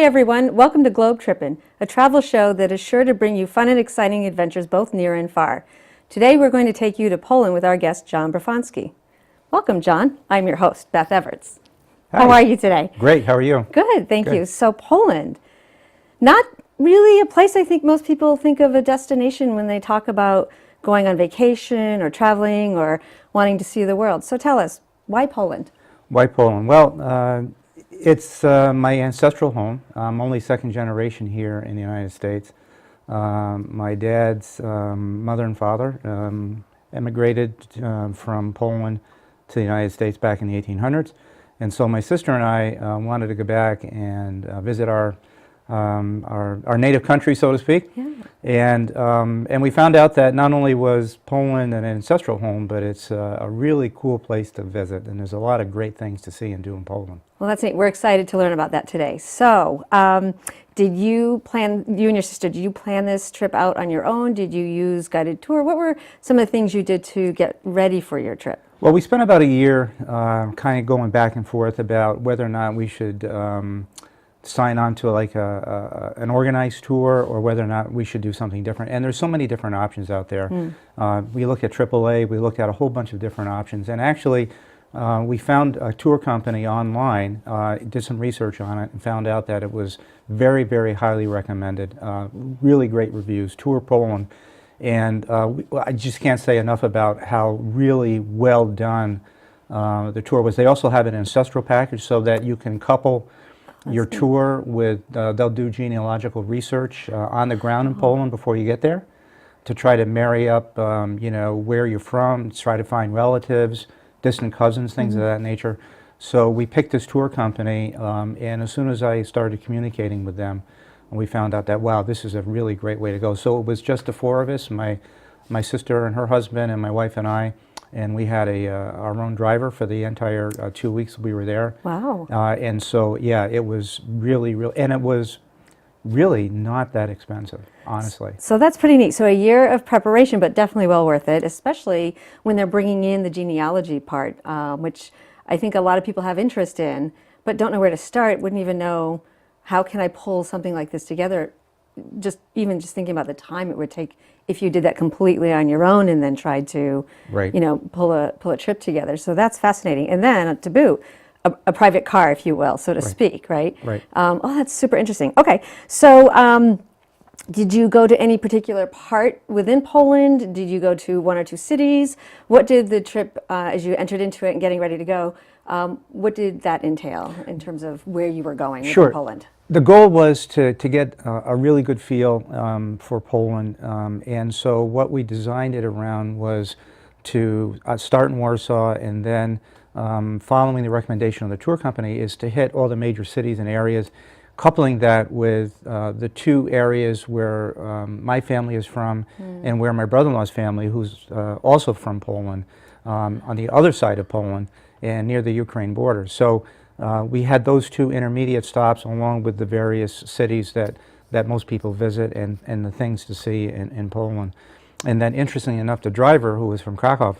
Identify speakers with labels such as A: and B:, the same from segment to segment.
A: everyone, welcome to Globe Trippin, a travel show that is sure to bring you fun and exciting adventures both near and far. Today we're going to take you to Poland with our guest, John Brafonski. Welcome, John. I'm your host, Beth Everts.
B: Hi.
A: How are you today?
B: Great, how are you?
A: Good, thank you. So Poland, not really a place I think most people think of a destination when they talk about going on vacation or traveling or wanting to see the world. So tell us, why Poland?
B: Why Poland? Well, it's my ancestral home. I'm only second generation here in the United States. My dad's mother and father emigrated from Poland to the United States back in the 1800s. And so my sister and I wanted to go back and visit our native country, so to speak.
A: Yeah.
B: And we found out that not only was Poland an ancestral home, but it's a really cool place to visit, and there's a lot of great things to see and do in Poland.
A: Well, that's neat. We're excited to learn about that today. So, did you and your sister, did you plan this trip out on your own? Did you use guided tour? What were some of the things you did to get ready for your trip?
B: Well, we spent about a year kind of going back and forth about whether or not we should sign on to like an organized tour or whether or not we should do something different. And there's so many different options out there. We looked at AAA, we looked at a whole bunch of different options, and actually we found a tour company online, did some research on it, and found out that it was very, very highly recommended, really great reviews, Tour Poland. And I just can't say enough about how really well done the tour was. They also have an ancestral package so that you can couple your tour with, they'll do genealogical research on the ground in Poland before you get there to try to marry up, you know, where you're from, try to find relatives, distant cousins, things of that nature. So we picked this tour company, and as soon as I started communicating with them, we found out that, wow, this is a really great way to go. So it was just the four of us, my sister and her husband and my wife and I, and we had our own driver for the entire 2 weeks we were there.
A: Wow.
B: And so, yeah, it was really, and it was really not that expensive, honestly.
A: So that's pretty neat. So a year of preparation, but definitely well worth it, especially when they're bringing in the genealogy part, which I think a lot of people have interest in, but don't know where to start, wouldn't even know how can I pull something like this together. Even just thinking about the time it would take if you did that completely on your own and then tried to, you know, pull a trip together. So that's fascinating. And then to boot, a private car, if you will, so to speak, right?
B: Right.
A: Oh, that's super interesting. Okay, so did you go to any particular part within Poland? Did you go to one or two cities? What did the trip, as you entered into it and getting ready to go, what did that entail in terms of where you were going in Poland?
B: The goal was to get a really good feel for Poland, and so what we designed it around was to start in Warsaw, and then following the recommendation of the tour company is to hit all the major cities and areas, coupling that with the two areas where my family is from and where my brother-in-law's family, who's also from Poland, on the other side of Poland and near the Ukraine border. So we had those two intermediate stops along with the various cities that most people visit and the things to see in Poland. And then interestingly enough, the driver, who was from Krakow,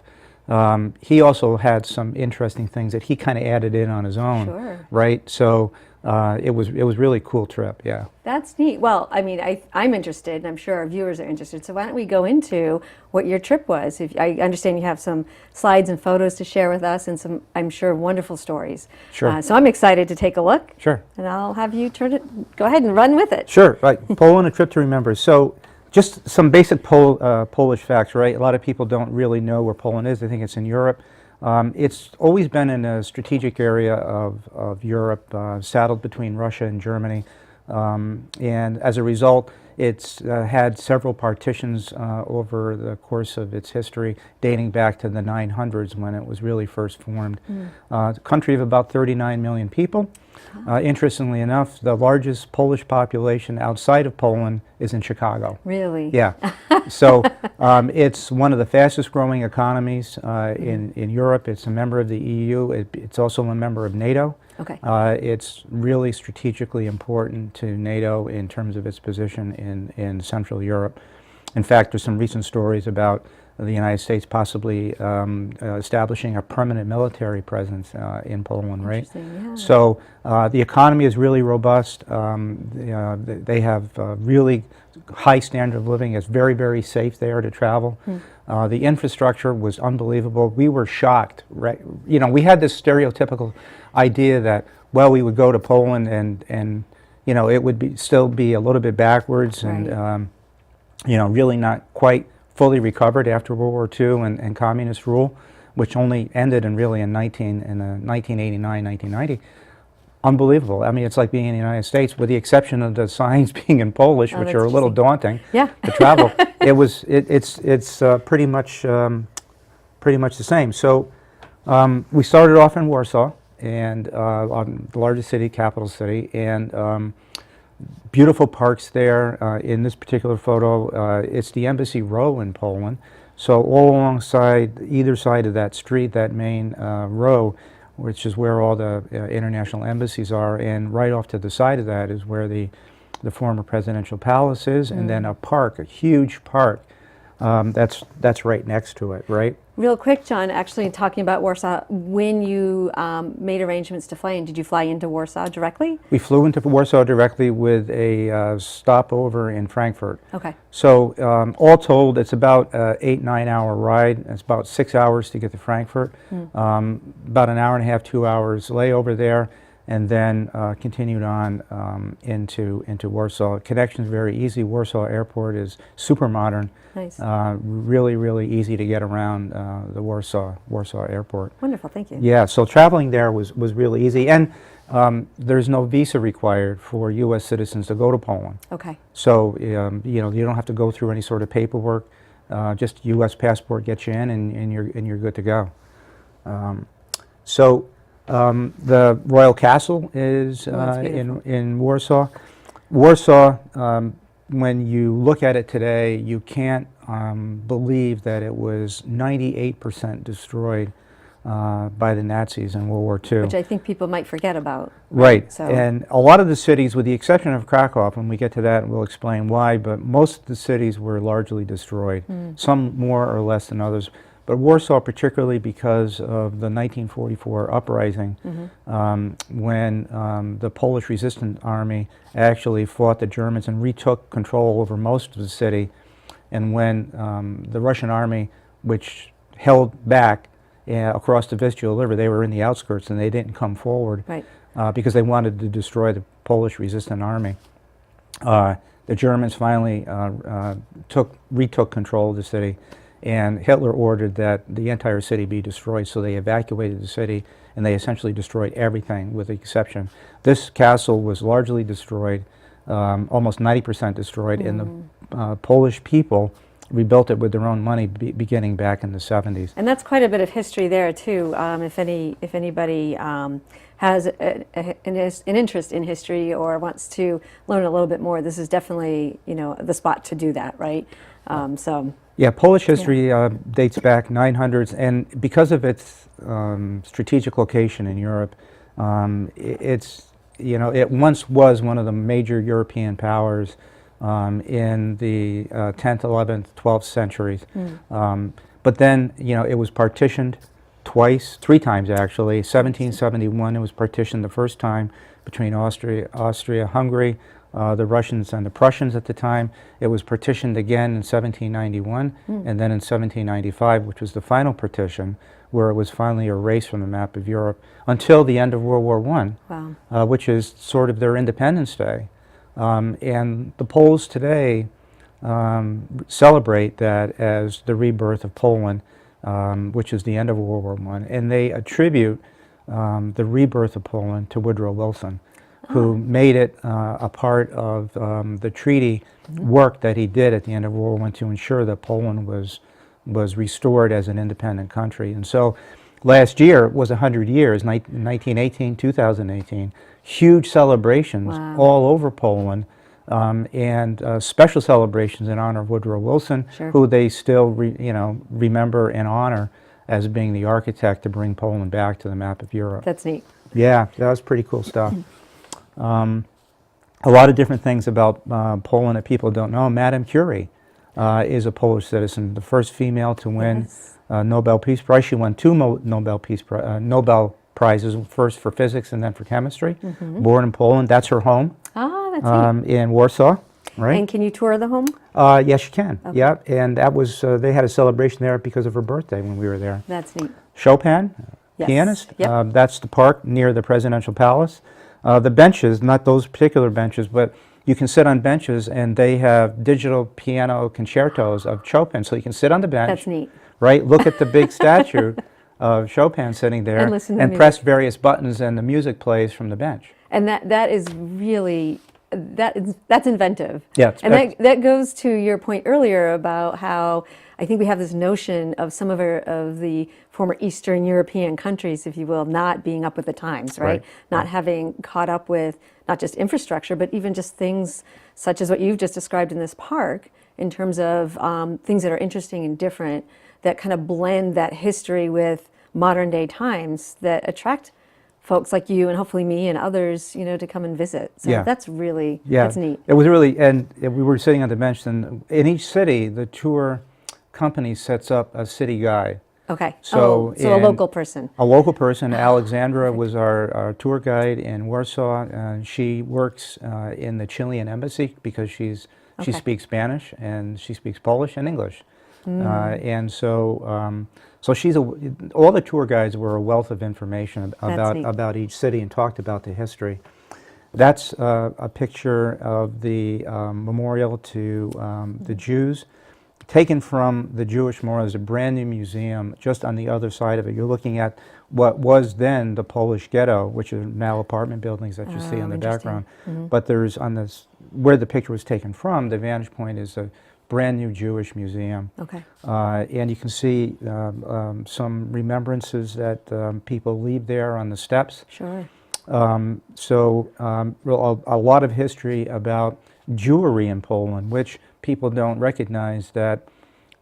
B: he also had some interesting things that he kind of added in on his own, right? So it was really cool trip, yeah.
A: That's neat. Well, I mean, I'm interested, and I'm sure our viewers are interested. So why don't we go into what your trip was? If I understand you have some slides and photos to share with us, and some, I'm sure, wonderful stories.
B: Sure.
A: So I'm excited to take a look.
B: Sure.
A: And I'll have you go ahead and run with it.
B: Sure. Right. Poland, a trip to remember. So just some basic Polish facts, right? A lot of people don't really know where Poland is. They think it's in Europe. It's always been in a strategic area of Europe, saddled between Russia and Germany. And as a result, it's had several partitions over the course of its history, dating back to the 900s when it was really first formed. A country of about 39 million people. Interestingly enough, the largest Polish population outside of Poland is in Chicago.
A: Really?
B: Yeah. So it's one of the fastest growing economies in Europe. It's a member of the EU. It's also a member of NATO.
A: Okay.
B: It's really strategically important to NATO in terms of its position in Central Europe. In fact, there's some recent stories about the United States possibly establishing a permanent military presence in Poland, right?
A: Interesting, yeah.
B: So the economy is really robust. They have really high standard of living. It's very, very safe there to travel. The infrastructure was unbelievable. We were shocked, right? You know, we had this stereotypical idea that, well, we would go to Poland and you know, it would still be a little bit backwards and,
A: Right.
B: you know, really not quite fully recovered after World War II and communist rule, which only ended in 1989, 1990. Unbelievable. I mean, it's like being in the United States, with the exception of the signs being in Polish,
A: Oh,
B: which
A: that's
B: are a little
A: interesting.
B: daunting
A: Yeah.
B: to travel. It's pretty much the same. So we started off in Warsaw, and on the largest city, capital city, and beautiful parks there. In this particular photo, it's the Embassy Row in Poland. So all alongside either side of that street, that main row, which is where all the international embassies are, and right off to the side of that is where the former presidential palace is, and then a park, a huge park, that's right next to it, right?
A: Real quick, John, actually talking about Warsaw, when you made arrangements to fly in, did you fly into Warsaw directly?
B: We flew into Warsaw directly with a stopover in Frankfurt.
A: Okay.
B: So all told, it's about an 8-9 hour ride. It's about 6 hours to get to Frankfurt, about an hour and a half, 2 hours layover there, and then continued on into Warsaw. Connection's very easy. Warsaw Airport is super modern.
A: Nice.
B: Really, really easy to get around the Warsaw Airport.
A: Wonderful, thank you.
B: Yeah, so traveling there was really easy, and there's no visa required for U.S. citizens to go to Poland.
A: Okay.
B: So you know, you don't have to go through any sort of paperwork. Just U.S. passport gets you in, and you're good to go. The Royal Castle is in Warsaw. Warsaw, when you look at it today, you can't believe that it was 98% destroyed by the Nazis in World War II.
A: Which I think people might forget about.
B: Right,
A: So.
B: and a lot of the cities, with the exception of Krakow, when we get to that, we'll explain why, but most of the cities were largely destroyed, some more or less than others. But Warsaw, particularly because of the 1944 uprising, when the Polish resistance army actually fought the Germans and retook control over most of the city, and when the Russian army, which held back across the Vistula River, they were in the outskirts and they didn't come forward,
A: Right.
B: Because they wanted to destroy the Polish resistant army. The Germans finally retook control of the city, and Hitler ordered that the entire city be destroyed, so they evacuated the city, and they essentially destroyed everything with the exception. This castle was largely destroyed, almost 90% destroyed, and the Polish people rebuilt it with their own money beginning back in the 70s.
A: And that's quite a bit of history there too. If anybody has an interest in history or wants to learn a little bit more, this is definitely, you know, the spot to do that, right?
B: Yeah, Polish history dates back 900s, and because of its strategic location in Europe, it once was one of the major European powers in the 10th, 11th, 12th centuries. But then, it was partitioned three times actually. 1771 it was partitioned the first time between Austria-Hungary, the Russians and the Prussians at the time. It was partitioned again in 1791, and then in 1795, which was the final partition, where it was finally erased from the map of Europe until the end of World War I,
A: Wow.
B: Which is sort of their Independence Day. And the Poles today celebrate that as the rebirth of Poland, which is the end of World War I, and they attribute the rebirth of Poland to Woodrow Wilson, who made it a part of the treaty work that he did at the end of World War I to ensure that Poland was restored as an independent country. And so last year was 100 years, 1918, 2018, huge celebrations all over Poland, and special celebrations in honor of Woodrow Wilson, who they still remember and honor as being the architect to bring Poland back to the map of Europe.
A: That's neat.
B: Yeah, that was pretty cool stuff. A lot of different things about Poland that people don't know. Madame Curie is a Polish citizen, the first female to win
A: Yes.
B: Nobel Peace Prize. She won two Nobel Prizes, first for physics and then for chemistry. Born in Poland, that's her home
A: Ah, that's neat.
B: in Warsaw, right?
A: And can you tour the home?
B: Yes, you can.
A: Okay.
B: Yeah, and that was they had a celebration there because of her birthday when we were there.
A: That's neat.
B: Chopin,
A: Yes.
B: pianist.
A: Yep.
B: That's the park near the presidential palace. The benches, not those particular benches, but you can sit on benches, and they have digital piano concertos of Chopin, so you can sit on the bench.
A: That's neat.
B: Right, look at the big statue of Chopin sitting there,
A: And listen to
B: and
A: music.
B: press various buttons, and the music plays from the bench.
A: And that is really that's inventive.
B: Yeah, it's
A: and that goes to your point earlier about how I think we have this notion of some of the former Eastern European countries, if you will, not being up with the times, right?
B: Right,
A: Not
B: right.
A: having caught up with not just infrastructure, but even just things such as what you've just described in this park, in terms of things that are interesting and different, that kind of blend that history with modern day times, that attract folks like you and hopefully me and others, to come and visit. So
B: Yeah.
A: that's really,
B: Yeah,
A: that's neat.
B: it was really, and we were sitting on the bench, and in each city, the tour company sets up a city guide.
A: Okay.
B: So
A: So a
B: in-
A: local person.
B: A local person, Alexandra, was our tour guide in Warsaw. She works in the Chilean embassy because she
A: Okay.
B: speaks Spanish and she speaks Polish and English. And so all the tour guides were a wealth of information
A: neat.
B: about each city and talked about the history. That's a picture of the memorial to the Jews, taken from the Jewish Memorial. There's a brand new museum just on the other side of it. You're looking at what was then the Polish ghetto, which are now apartment buildings that you see in the
A: Interesting.
B: background. But there's on this, where the picture was taken from, the vantage point is a brand new Jewish museum.
A: Okay.
B: And you can see some remembrances that people leave there on the steps.
A: Sure.
B: A lot of history about Jewry in Poland, which people don't recognize, that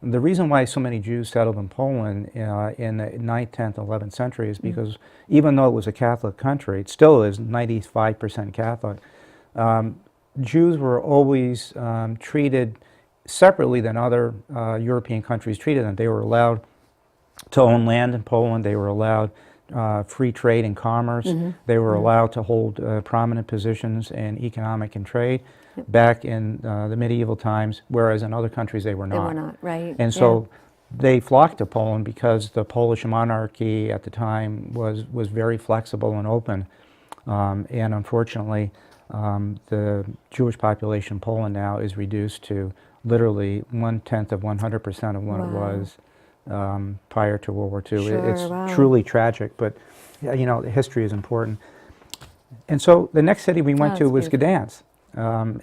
B: the reason why so many Jews settled in Poland in the 9th, 10th, 11th century is because even though it was a Catholic country, it still is 95% Catholic, Jews were always treated separately than other European countries treated them. They were allowed to own land in Poland. They were allowed free trade and commerce. They were allowed to hold prominent positions in economic and trade back in the medieval times, whereas in other countries they were not.
A: They were not, right.
B: And so they flocked to Poland because the Polish monarchy at the time was very flexible and open. And unfortunately, the Jewish population in Poland now is reduced to literally 1/10 of 100% of what it was prior to World War II.
A: Sure,
B: It's
A: wow.
B: truly tragic, but history is important. And so the next city we went
A: Oh,
B: to
A: that's
B: was
A: beautiful.
B: Gdansk,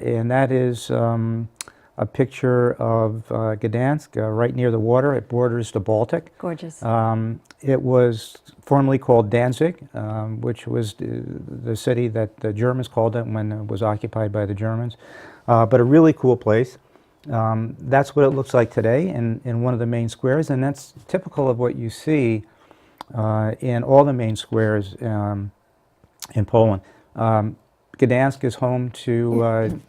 B: and that is a picture of Gdansk right near the water. It borders the Baltic.
A: Gorgeous.
B: It was formerly called Danzig, which was the city that the Germans called it when it was occupied by the Germans, but a really cool place. That's what it looks like today in one of the main squares, and that's typical of what you see in all the main squares in Poland. Gdansk is home to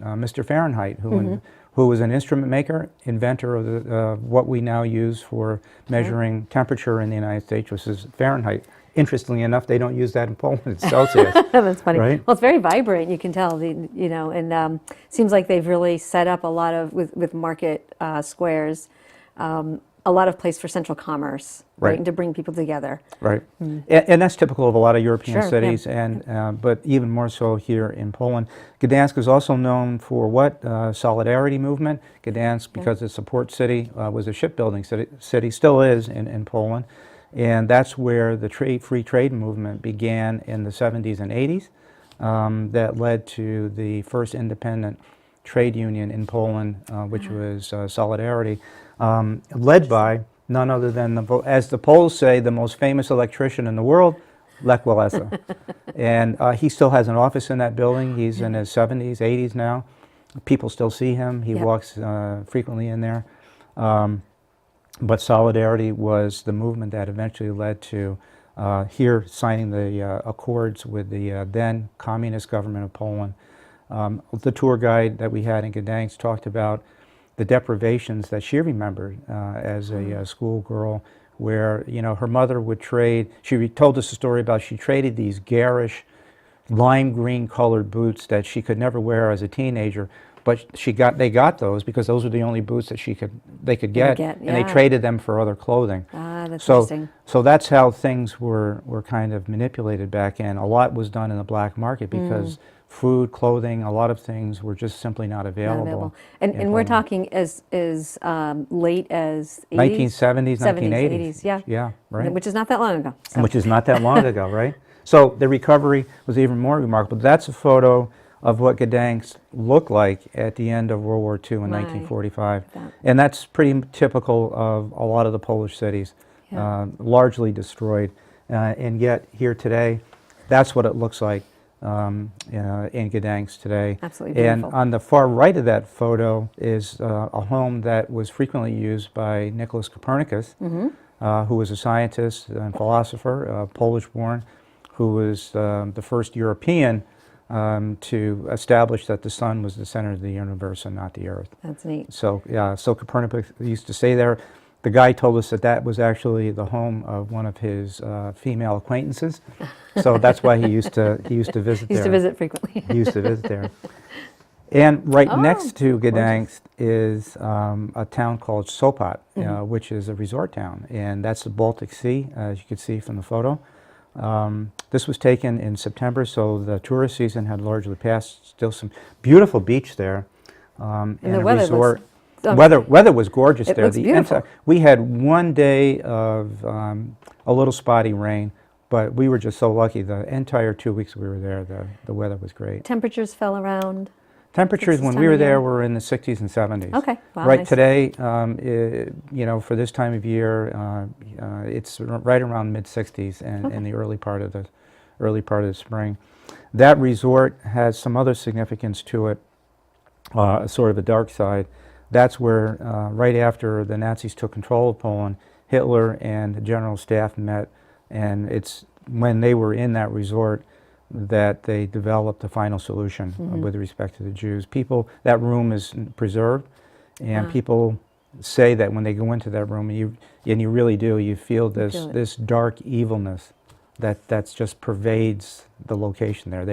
B: Mr. Fahrenheit, who was an instrument maker, inventor of what we now use for measuring temperature in the United States, which is Fahrenheit. Interestingly enough, they don't use that in Poland. It's Celsius.
A: That's funny.
B: Right?
A: Well, it's very vibrant. You can tell, and seems like they've really set up a lot of with market squares, a lot of place for central commerce,
B: Right.
A: and to bring people together.
B: Right, and that's typical of a lot of European
A: Sure,
B: cities, and but even more so here in Poland. Gdansk is also known for what? Solidarity movement. Gdansk, because it's a port city, was a shipbuilding city, still is in Poland, and that's where the free trade movement began in the 70s and 80s. That led to the first independent trade union in Poland, which was Solidarity. Led by none other than, as the Poles say, the most famous electrician in the world, Lech Walesa. And he still has an office in that building. He's in his 70s, 80s now. People still see him. He walks frequently in there. But Solidarity was the movement that eventually led to here signing the accords with the then communist government of Poland. The tour guide that we had in Gdansk talked about the deprivations that she remembered as a schoolgirl, where her mother would trade. She told us a story about she traded these garish lime green colored boots that she could never wear as a teenager, but they got those because those were the only boots that they could get, and they traded them for other clothing.
A: Ah, that's interesting.
B: So that's how things were kind of manipulated back then. A lot was done in the black market because food, clothing, a lot of things were just simply not available.
A: And we're talking as late as 80s?
B: 1970s, 1980s.
A: 80s, yeah.
B: Yeah, right.
A: Which is not that long ago. So.
B: Which is not that long ago, right? So the recovery was even more remarkable. That's a photo of what Gdansk looked like at the end of World War II in 1945. And that's pretty typical of a lot of the Polish cities, largely destroyed. And yet here today, that's what it looks like in Gdansk today.
A: Absolutely beautiful.
B: And on the far right of that photo is a home that was frequently used by Nicholas Copernicus, who was a scientist and philosopher, Polish-born, who was the first European to establish that the sun was the center of the universe and not the earth.
A: That's neat.
B: So yeah, so Copernicus used to stay there. The guy told us that that was actually the home of one of his female acquaintances. So that's why he used to visit there.
A: He used to visit frequently.
B: He used to visit there. And right next to Gdansk is a town called Sopot, which is a resort town, and that's the Baltic Sea, as you can see from the photo. This was taken in September, so the tourist season had largely passed. Still some beautiful beach there, and
A: the
B: a
A: weather
B: resort.
A: was,
B: Weather was gorgeous there.
A: Looks beautiful.
B: We had one day of a little spotty rain, but we were just so lucky. The entire 2 weeks we were there, the weather was great.
A: Temperatures fell around.
B: Temperatures when we were there were in the 60s and 70s.
A: Okay, wow,
B: right
A: nice.
B: today, for this time of year, it's right around mid-60s and in the early part of the spring. That resort has some other significance to it, sort of a dark side. That's where, right after the Nazis took control of Poland, Hitler and the general staff met, and it's when they were in that resort that they developed the final solution with respect to the Jews. That room is preserved, and people say that when they go into that room, and you really do, you feel this dark evilness that just pervades the location there.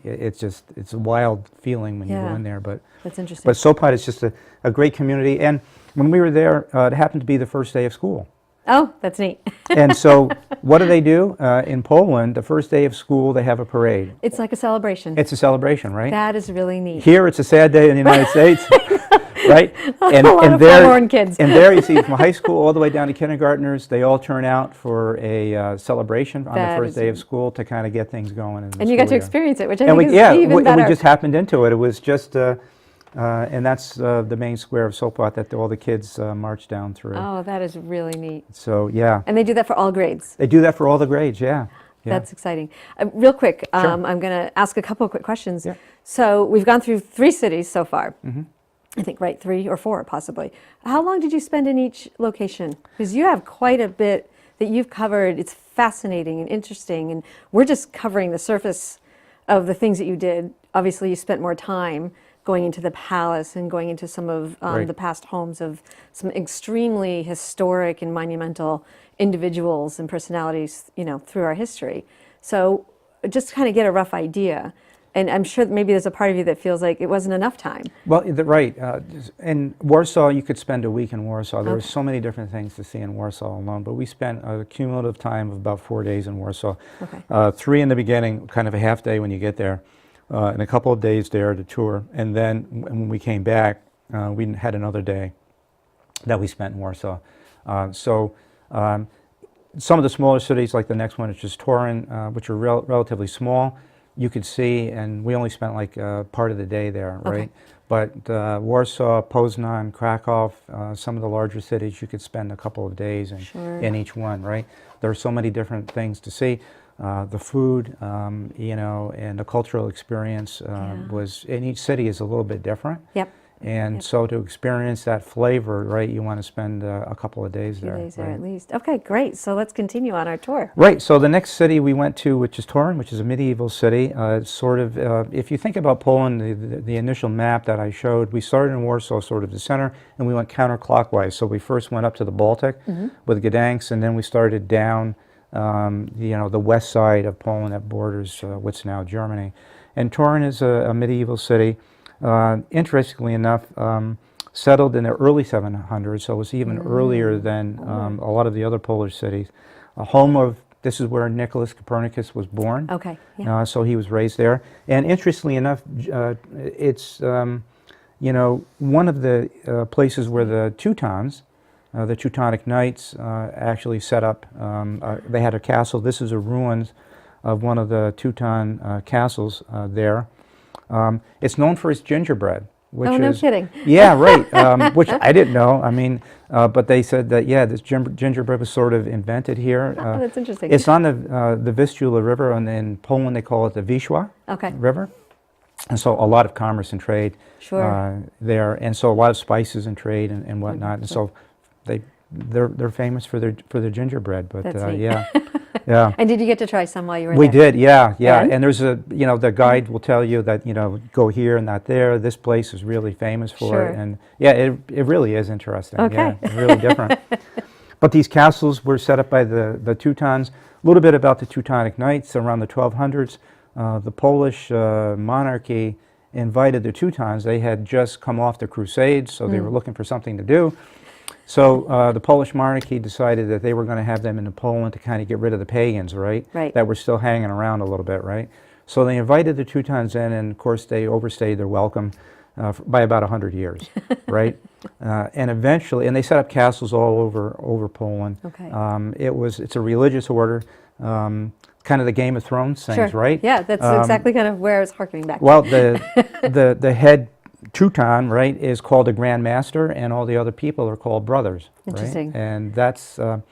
B: It's a wild feeling when you go in there. But
A: that's interesting.
B: But Sopot is just a great community, and when we were there, it happened to be the first day of school.
A: Oh, that's neat.
B: And so what do? In Poland, the first day of school, they have a parade.
A: It's like a celebration.
B: It's a celebration, right?
A: That is really neat.
B: Here, it's a sad day in the United States, right?
A: And a lot of forlorn kids.
B: And there you see from high school all the way down to kindergartners, they all turn out for a celebration on the first day of school to kind of get things going.
A: And you got to experience it, which I
B: think
A: is even better.
B: We just happened into it. It was just... and that's the main square of Sopot that all the kids march down through.
A: Oh, that is really neat.
B: So, yeah.
A: And they do that for all grades?
B: They do that for all the grades, yeah.
A: That's exciting. Real quick,
B: Sure.
A: I'm going to ask a couple of quick questions.
B: Yeah.
A: So we've gone through 3 cities so far. I think, right, 3 or 4 possibly. How long did you spend in each location? Because you have quite a bit that you've covered. It's fascinating and interesting, and we're just covering the surface of the things that you did. Obviously, you spent more time going into the palace and going into some of the past homes of some extremely historic and monumental individuals and personalities, through our history. So just to kind of get a rough idea. And I'm sure that maybe there's a part of you that feels like it wasn't enough time.
B: Well, right. In Warsaw, you could spend a week in Warsaw. There were so many different things to see in Warsaw alone, but we spent a cumulative time of about 4 days in Warsaw. 3 in the beginning, kind of a half day when you get there. And a couple of days there to tour, and then when we came back, we had another day that we spent in Warsaw. Some of the smaller cities, like the next one is just Turin, which are relatively small, you could see, and we only spent like part of the day there, right? But Warsaw, Poznan, Krakow, some of the larger cities, you could spend a couple of days in each one, right? There are so many different things to see. The food, and the cultural experience was, in each city is a little bit different.
A: Yep.
B: And so to experience that flavor, right, you want to spend a couple of days there.
A: A few days there
B: right?
A: at least. Okay, great. So let's continue on our tour.
B: Right, so the next city we went to, which is Torun, which is a medieval city, it's sort of, if you think about Poland, the initial map that I showed, we started in Warsaw, sort of the center, and we went counterclockwise. So we first went up to the Baltic with Gdansk, and then we started down, the west side of Poland that borders what's now Germany. And Torun is a medieval city. Interestingly enough, settled in the early 700s, so it was even earlier than a lot of the other Polish cities. This is where Nicholas Copernicus was born.
A: Okay. Yeah.
B: So he was raised there. And interestingly enough, it's one of the places where the Teutons, the Teutonic Knights, actually set up. They had a castle. This is a ruins of one of the Teuton castles there. It's known for its gingerbread, which
A: Oh, no
B: is
A: kidding.
B: yeah, right. Which I didn't know. I mean, but they said that this gingerbread was sort of invented here.
A: Oh, that's interesting.
B: It's on the Vistula River, and in Poland they call it the Wisła River, and so a lot of commerce and trade there, and so a lot of spices and trade and whatnot, and so they're famous for their gingerbread. But yeah. Yeah.
A: And did you get to try some while you were there?
B: We did, yeah.
A: And?
B: And there's the guide will tell you that, go here, not there. This place is really famous for it. And yeah, it really is interesting.
A: Okay.
B: Yeah, it's really different. But these castles were set up by the Teutons. A little bit about the Teutonic Knights around the 1200s. The Polish monarchy invited the Teutons. They had just come off the Crusades, so they were looking for something to do. So the Polish monarchy decided that they were going to have them into Poland to kind of get rid of the pagans, right? That were still hanging around a little bit, right? So they invited the Teutons in, and of course they overstayed their welcome by about 100 years, right? And eventually, and they set up castles all over Poland.
A: Okay.
B: It's a religious order, kind of the Game of Thrones things, right?
A: Yeah, that's exactly kind of where I was harkening back.
B: Well, the head Teuton, right, is called a Grand Master, and all the other people are called brothers.
A: Interesting.
B: Right? And that's a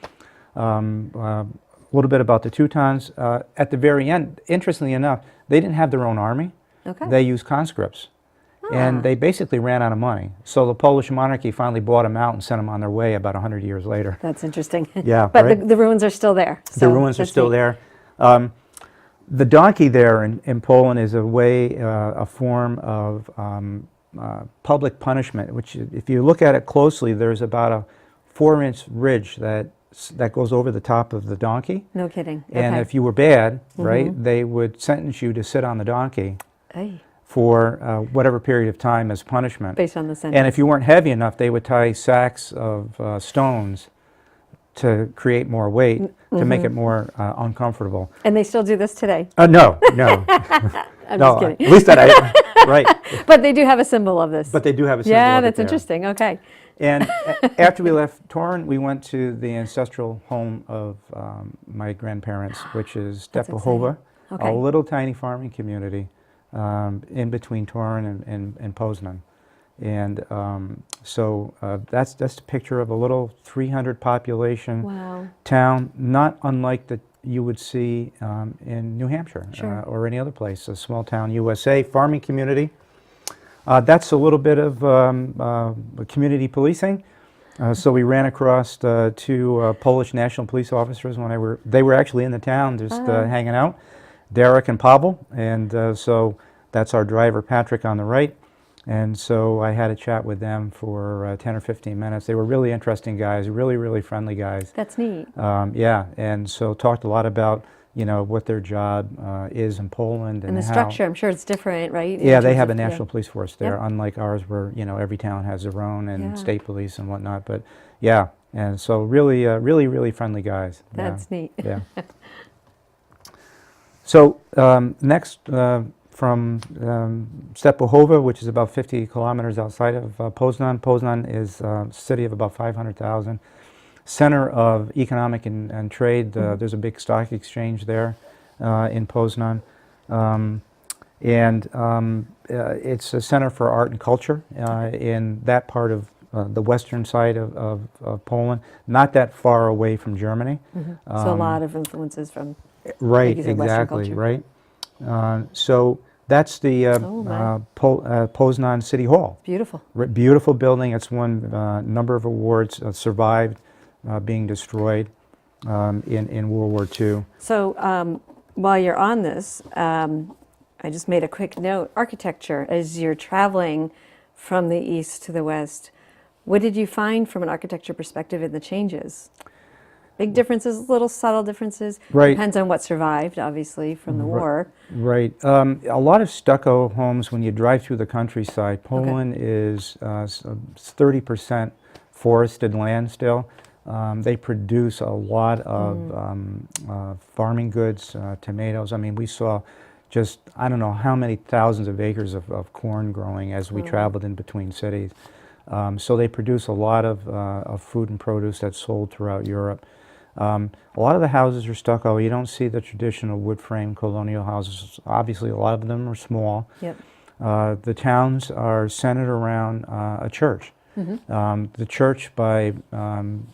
B: little bit about the Teutons. At the very end, interestingly enough, they didn't have their own army.
A: Okay.
B: They used conscripts. And they basically ran out of money. So the Polish monarchy finally bought them out and sent them on their way about 100 years later.
A: That's interesting.
B: Yeah,
A: but
B: right?
A: the ruins are still there. So
B: the ruins are still there. The donkey there in Poland is a form of public punishment, which if you look at it closely, there's about a 4-inch ridge that goes over the top of the donkey.
A: No kidding.
B: And if you were bad, right, they would sentence you to sit on the donkey for whatever period of time as punishment.
A: Based on the sentence.
B: And if you weren't heavy enough, they would tie sacks of stones to create more weight, to make it more uncomfortable.
A: And they still do this today?
B: No.
A: I'm just kidding.
B: At least that right.
A: But they do have a symbol of this.
B: But they do have a symbol
A: Yeah,
B: of it
A: that's
B: there.
A: interesting. Okay.
B: And after we left Torun, we went to the ancestral home of my grandparents, which is Stepohova, a little tiny farming community in between Torun and Poznan. And so that's a picture of a little 300 population town, not unlike you would see in New Hampshire or any other place, a small town USA, farming community. That's a little bit of community policing. So we ran across two Polish National Police officers when they were actually in the town just hanging out, Derek and Pavel, and so that's our driver Patrick on the right. And so I had a chat with them for 10 or 15 minutes. They were really interesting guys, really, really friendly guys.
A: That's neat.
B: Yeah, and so talked a lot about, what their job is in Poland.
A: And the structure, I'm sure it's different, right?
B: Yeah, they have a national police force there, unlike ours where, every town has their own and state police and whatnot. But yeah, and so really, really friendly guys.
A: That's neat.
B: Yeah. So next, from Stepohova, which is about 50 kilometers outside of Poznan. Poznan is a city of about 500,000. Center of economic and trade. There's a big stock exchange there in Poznan. It's a center for art and culture in that part of the western side of Poland, not that far away from Germany.
A: So a lot of influences from
B: right,
A: Western
B: exactly,
A: culture.
B: right. So That's the
A: Oh, my.
B: Poznan City Hall.
A: Beautiful.
B: Beautiful building. It's won a number of awards, survived being destroyed in World War II.
A: So while you're on this, I just made a quick note. Architecture, as you're traveling from the east to the west, what did you find from an architecture perspective in the changes? Big differences, little subtle differences.
B: Right.
A: Depends on what survived, obviously, from the war.
B: Right. A lot of stucco homes, when you drive through the countryside, Poland is 30% forested land still. They produce a lot of farming goods, tomatoes. I mean, we saw just, I don't know how many thousands of acres of corn growing as we traveled in between cities. So they produce a lot of food and produce that's sold throughout Europe. A lot of the houses are stucco. You don't see the traditional wood frame colonial houses. Obviously, a lot of them are small.
A: Yep.
B: The towns are centered around a church. The church, by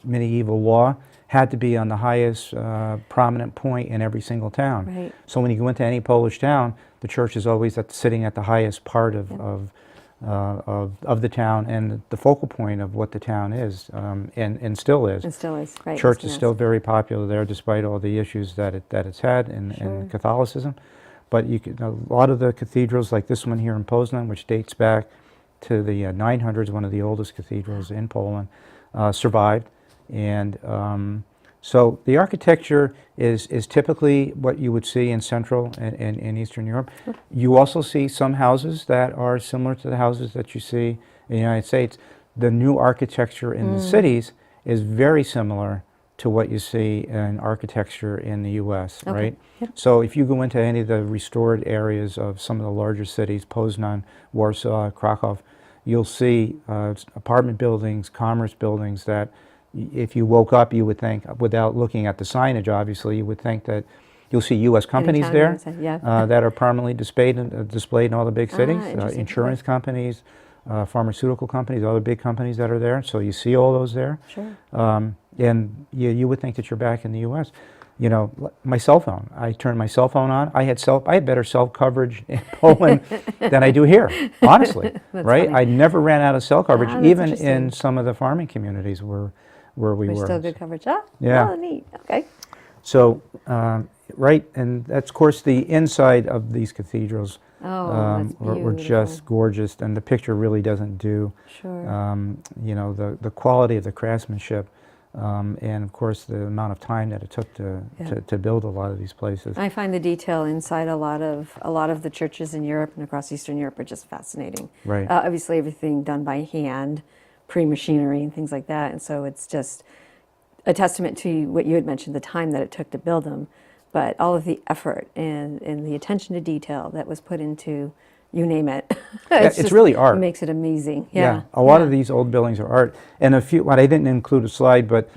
B: medieval law, had to be on the highest prominent point in every single town.
A: Right.
B: So when you go into any Polish town, the church is always sitting at the highest part of the town and the focal point of what the town is, and still is.
A: It still is, right.
B: Church is still very popular there, despite all the issues that it's had in Catholicism. But a lot of the cathedrals, like this one here in Poznan, which dates back to the 900s, one of the oldest cathedrals in Poland, survived. And so the architecture is typically what you would see in Central and Eastern Europe. You also see some houses that are similar to the houses that you see in the United States. The new architecture in the cities is very similar to what you see in architecture in the U.S., right?
A: Yep.
B: So if you go into any of the restored areas of some of the larger cities, Poznan, Warsaw, Krakow, you'll see apartment buildings, commerce buildings that if you woke up, you would think, without looking at the signage, obviously, you would think that you'll see U.S. companies there that are permanently displayed in all the big cities, insurance companies, pharmaceutical companies, other big companies that are there. So you see all those there.
A: Sure.
B: And you would think that you're back in the U.S. You know, my cell phone, I turned my cell phone on. I had better cell coverage in Poland than I do here, honestly, right?
A: Funny.
B: I never ran out of cell coverage,
A: That's
B: even in some of the farming communities where we were.
A: Still good coverage. Ah,
B: Yeah.
A: Oh, neat. Okay.
B: So, right, and that's, of course, the inside of these cathedrals
A: That's
B: were just gorgeous, and the picture really doesn't do,
A: Sure.
B: you know, the quality of the craftsmanship, and of course the amount of time that it took to build a lot of these places.
A: I find the detail inside a lot of the churches in Europe and across Eastern Europe are just fascinating.
B: Right.
A: Obviously, everything done by hand, pre-machinery and things like that, and so it's just a testament to what you had mentioned, the time that it took to build them, but all of the effort and the attention to detail that was put into, you name it.
B: It's really art.
A: It makes it amazing.
B: A lot of these old buildings are art. And a few, I didn't include a slide, but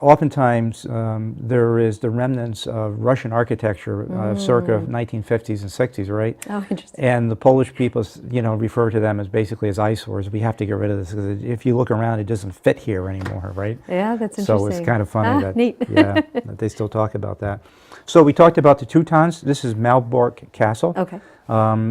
B: oftentimes there is the remnants of Russian architecture circa 1950s and 60s, right?
A: Oh, interesting.
B: And the Polish people, you know, refer to them as basically as eyesores. We have to get rid of this because if you look around, it doesn't fit here anymore, right?
A: Yeah, that's interesting.
B: So it's kind of funny that,
A: neat.
B: that they still talk about that. So we talked about the Teutons. This is Malbork Castle.
A: Okay.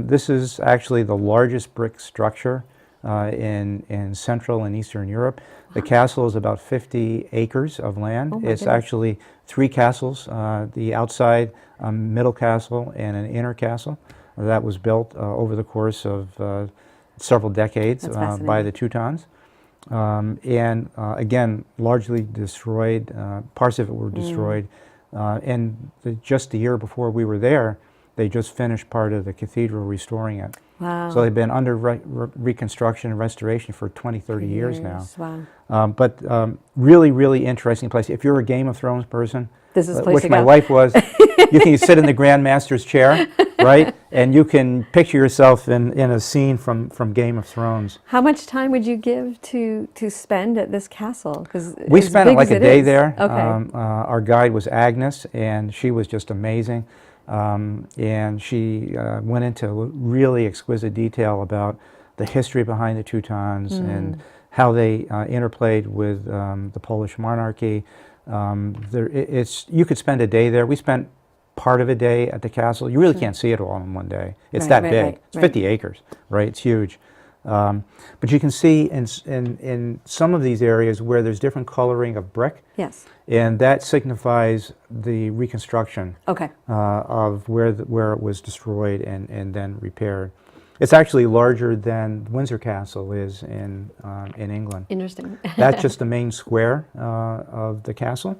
B: This is actually the largest brick structure in Central and Eastern Europe. The castle is about 50 acres of land. It's actually 3 castles, the outside middle castle and an inner castle that was built over the course of several decades by the Teutons. And again, largely destroyed. Parts of it were destroyed. And just the year before we were there, they just finished part of the cathedral, restoring it.
A: Wow.
B: So they've been under reconstruction and restoration for 20, 30 years now.
A: Wow.
B: But really, really interesting place. If you're a Game of Thrones person,
A: This is the place
B: which
A: to
B: my
A: go.
B: wife was, you can sit in the Grand Master's chair, right? And you can picture yourself in a scene from Game of Thrones.
A: How much time would you give to spend at this castle? Because
B: We spent like a day there.
A: Okay.
B: Our guide was Agnes, and she was just amazing. And she went into really exquisite detail about the history behind the Teutons and how they interplayed with the Polish monarchy. You could spend a day there. We spent part of a day at the castle. You really can't see it all in one day. It's
A: Right,
B: that
A: right,
B: big.
A: right,
B: It's
A: right.
B: 50 acres, right? It's huge. But you can see in some of these areas where there's different coloring of brick,
A: Yes.
B: and that signifies the reconstruction
A: Okay.
B: of where it was destroyed and then repaired. It's actually larger than Windsor Castle is in England.
A: Interesting.
B: That's just the main square of the castle.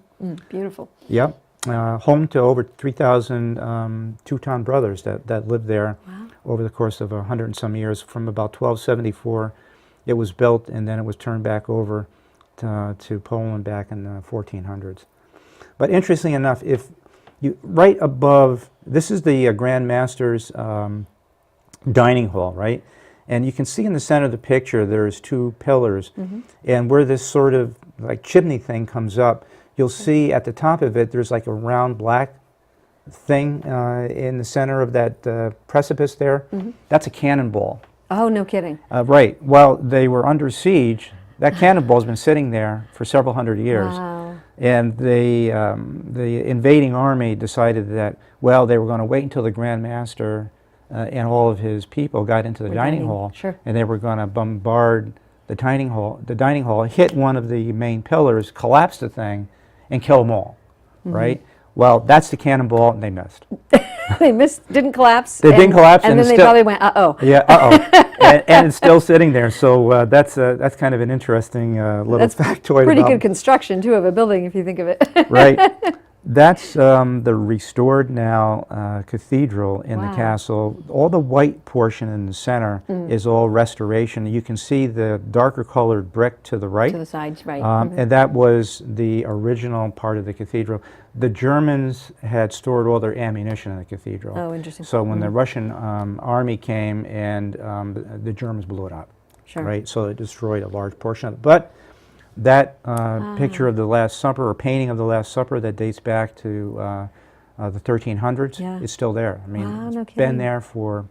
A: Beautiful.
B: Yep. Home to over 3,000 Teuton brothers that lived there over the course of 100 and some years. From about 1274, it was built, and then it was turned back over to Poland back in the 1400s. But interestingly enough, if you right above, this is the Grand Master's dining hall, right? And you can see in the center of the picture there's two pillars, and where this sort of like chimney thing comes up, you'll see at the top of it there's like a round black thing in the center of that precipice there. That's a cannonball.
A: Oh, no kidding.
B: Right. While they were under siege, that cannonball's been sitting there for several hundred years.
A: Wow.
B: And the invading army decided that, well, they were going to wait until the Grand Master and all of his people got into the dining hall,
A: Sure.
B: and they were going to bombard the dining hall, hit one of the main pillars, collapse the thing, and kill them all, right? Well, that's the cannonball, and they missed.
A: They didn't collapse.
B: They didn't collapse,
A: and
B: and
A: then they
B: still-
A: probably went, uh-oh.
B: Yeah, and it's still sitting there. So that's kind of an interesting little
A: That's
B: factoid
A: Pretty
B: about
A: good construction, too, of a building, if you think of it.
B: right. That's the restored now cathedral in the
A: Wow.
B: castle. All the white portion in the center is all restoration. You can see the darker colored brick to the right.
A: To the sides, right.
B: And that was the original part of the cathedral. The Germans had stored all their ammunition in the cathedral.
A: Oh, interesting.
B: So when the Russian army came and the Germans blew it up,
A: Sure.
B: right? So it destroyed a large portion of it. But that picture of the Last Supper, or painting of the Last Supper that dates back to the 1300s,
A: Yeah.
B: is still there. I mean,
A: Wow,
B: it's
A: no
B: been
A: kidding.
B: there for,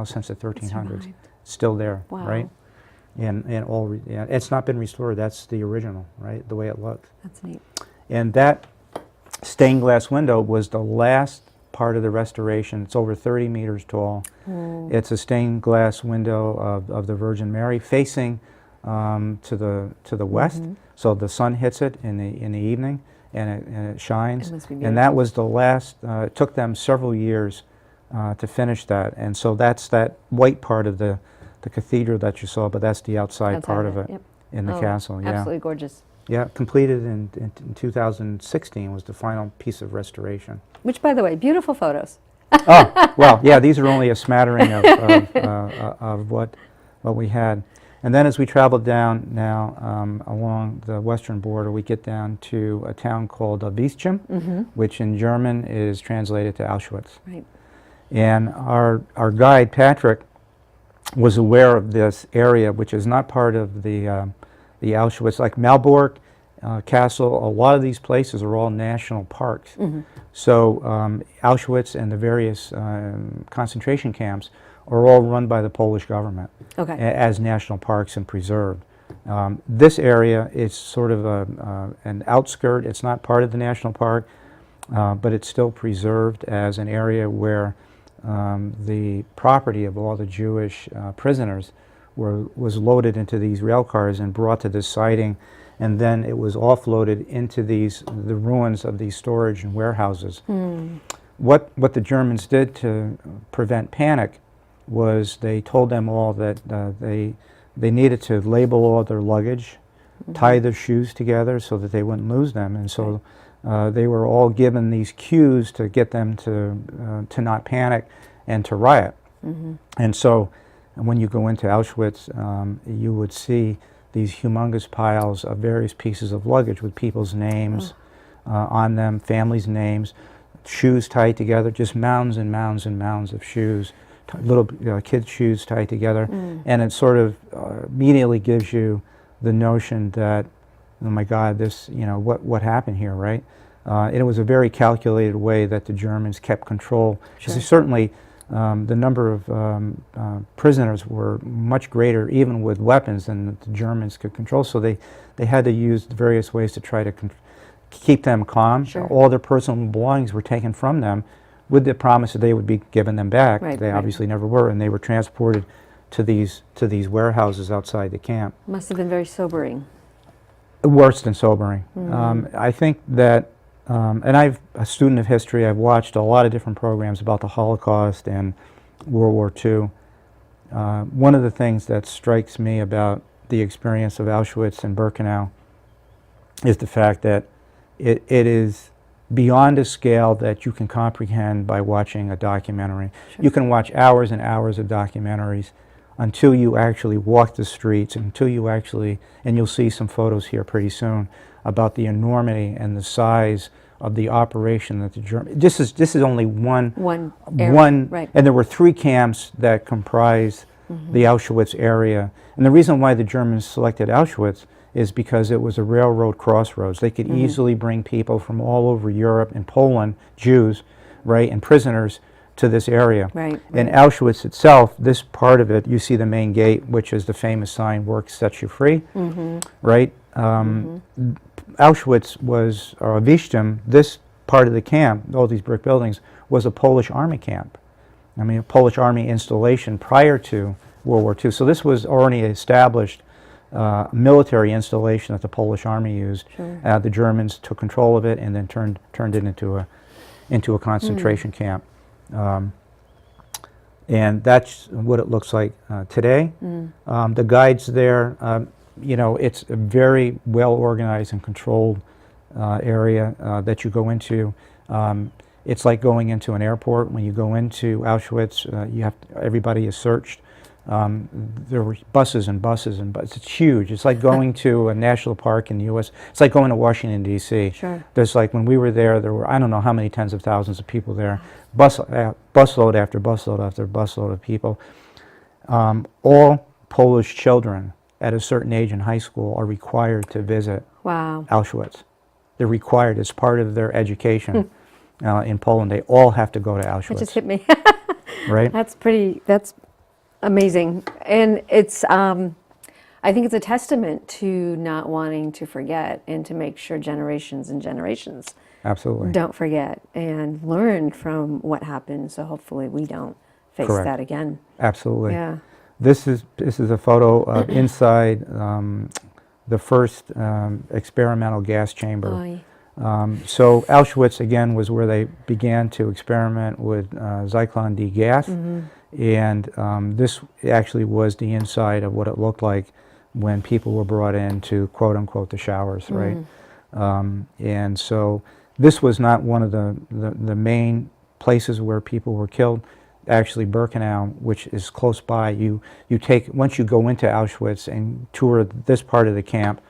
B: since the 1300s.
A: survived.
B: It's still there,
A: Wow.
B: right? And it's not been restored. That's the original, right? The way it looked.
A: That's neat.
B: And that stained glass window was the last part of the restoration. It's over 30 meters tall. It's a stained glass window of the Virgin Mary facing to the west, so the sun hits it in the evening, and it shines.
A: It must be
B: And that was the last. It took them several years to finish that, and so that's that white part of the cathedral that you saw, but that's the outside part of it
A: Yep.
B: in the
A: Oh,
B: castle. Yeah,
A: Absolutely gorgeous.
B: yeah. Completed in 2016 was the final piece of restoration.
A: Which, by the way, beautiful photos.
B: Oh, well, yeah, these are only a smattering of what we had. And then as we travel down now along the western border, we get down to a town called Bieschen, which in German is translated to Auschwitz.
A: Right.
B: And our guide, Patrick, was aware of this area, which is not part of the Auschwitz, like Malbork, Castle. A lot of these places are all national parks. So Auschwitz and the various concentration camps are all run by the Polish government as national parks and preserved. This area is sort of an outskirt. It's not part of the national park, but it's still preserved as an area where the property of all the Jewish prisoners was loaded into these rail cars and brought to this siding, and then it was offloaded into the ruins of these storage and warehouses. What the Germans did to prevent panic was they told them all that they needed to label all their luggage, tie their shoes together so that they wouldn't lose them, and so they were all given these cues to get them to not panic and to riot. And so when you go into Auschwitz, you would see these humongous piles of various pieces of luggage with people's names on them, families' names, shoes tied together, just mounds and mounds and mounds of shoes, little kids' shoes tied together. And it sort of immediately gives you the notion that, oh my God, this, what happened here, right? And it was a very calculated way that the Germans kept control. Because certainly the number of prisoners were much greater, even with weapons, than the Germans could control. So they had to use various ways to try to keep them calm.
A: Sure.
B: All their personal belongings were taken from them with the promise that they would be given them back.
A: Right,
B: They
A: right.
B: obviously never were, and they were transported to these warehouses outside the camp.
A: Must have been very sobering.
B: Worse than sobering. I think that, and I'm a student of history, I've watched a lot of different programs about the Holocaust and World War II. One of the things that strikes me about the experience of Auschwitz and Birkenau is the fact that it is beyond a scale that you can comprehend by watching a documentary.
A: Sure.
B: You can watch hours and hours of documentaries until you actually walk the streets, until you actually, and you'll see some photos here pretty soon, about the enormity and the size of the operation that the Germans, this is only one,
A: Right.
B: and there were 3 camps that comprised the Auschwitz area. And the reason why the Germans selected Auschwitz is because it was a railroad crossroads. They could easily bring people from all over Europe and Poland, Jews, right, and prisoners to this area.
A: Right.
B: And Auschwitz itself, this part of it, you see the main gate, which is the famous sign, "Work sets you free," right? Auschwitz was, or Wichtem, this part of the camp, all these brick buildings, was a Polish army camp. I mean, a Polish army installation prior to World War II. So this was already established military installation that the Polish army used.
A: Sure.
B: The Germans took control of it and then turned it into a concentration camp. And that's what it looks like today. The guides there, you know, it's a very well organized and controlled area that you go into. It's like going into an airport. When you go into Auschwitz, everybody is searched. There were buses and buses and buses. It's huge. It's like going to a national park in the U.S. It's like going to Washington, D.C.
A: Sure.
B: There's like, when we were there were, I don't know how many tens of thousands of people there. Busload after busload after busload of people. All Polish children at a certain age in high school are required to visit
A: Wow.
B: Auschwitz. They're required as part of their education in Poland. They all have to go to Auschwitz.
A: That just hit me.
B: Right?
A: That's amazing. And it's, I think it's a testament to not wanting to forget and to make sure generations and generations
B: Absolutely.
A: don't forget and learn from what happened. So hopefully we don't face
B: Correct.
A: that again.
B: Absolutely.
A: Yeah.
B: This is a photo of inside the first experimental gas chamber.
A: Oy.
B: So Auschwitz, again, was where they began to experiment with Zyklon D gas. And this actually was the inside of what it looked like when people were brought in to, quote unquote, the showers, right? And so this was not one of the main places where people were killed. Actually, Birkenau, which is close by, once you go into Auschwitz and tour this part of the camp,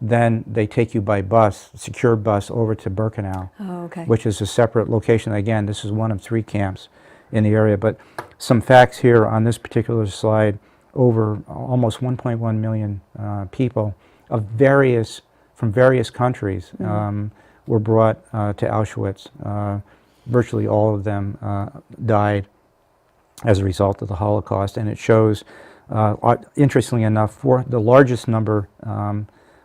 B: then they take you by bus, secure bus, over to Birkenau,
A: Oh, okay.
B: which is a separate location. Again, this is one of 3 camps in the area. But some facts here on this particular slide: over almost 1.1 million people from various countries were brought to Auschwitz. Virtually all of them died as a result of the Holocaust, and it shows, interestingly enough, the largest number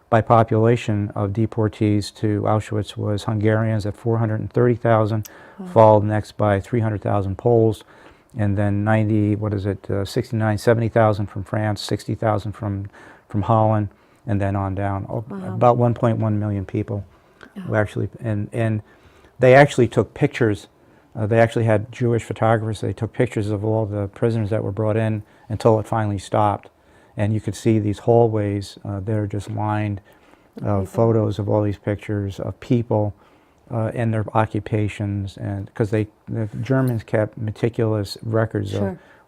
B: by population of deportees to Auschwitz was Hungarians at 430,000, followed next by 300,000 Poles, and then 69, 70,000 from France, 60,000 from Holland, and then on down. About 1.1 million people who actually, and they actually took pictures. They actually had Jewish photographers. They took pictures of all the prisoners that were brought in until it finally stopped. And you could see these hallways that are just lined of photos of all these pictures of people and their occupations, and because the Germans kept meticulous records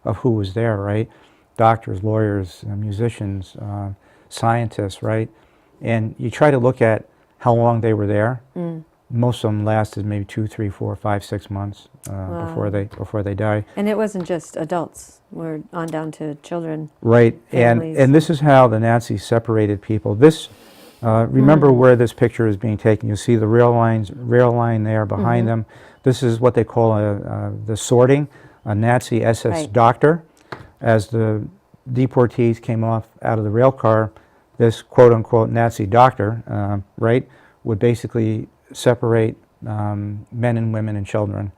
B: of who was there, right? Doctors, lawyers, musicians, scientists, right? And you try to look at how long they were there. Most of them lasted maybe 2, 3, 4, 5, 6 months before they died.
A: And it wasn't just adults. We're on down to children.
B: Right,
A: families.
B: and this is how the Nazis separated people. This, remember where this picture is being taken. You see the rail line there behind them. This is what they call the sorting, a Nazi SS doctor. As the deportees came out of the rail car, this quote-unquote Nazi doctor, right, would basically separate men and women and children,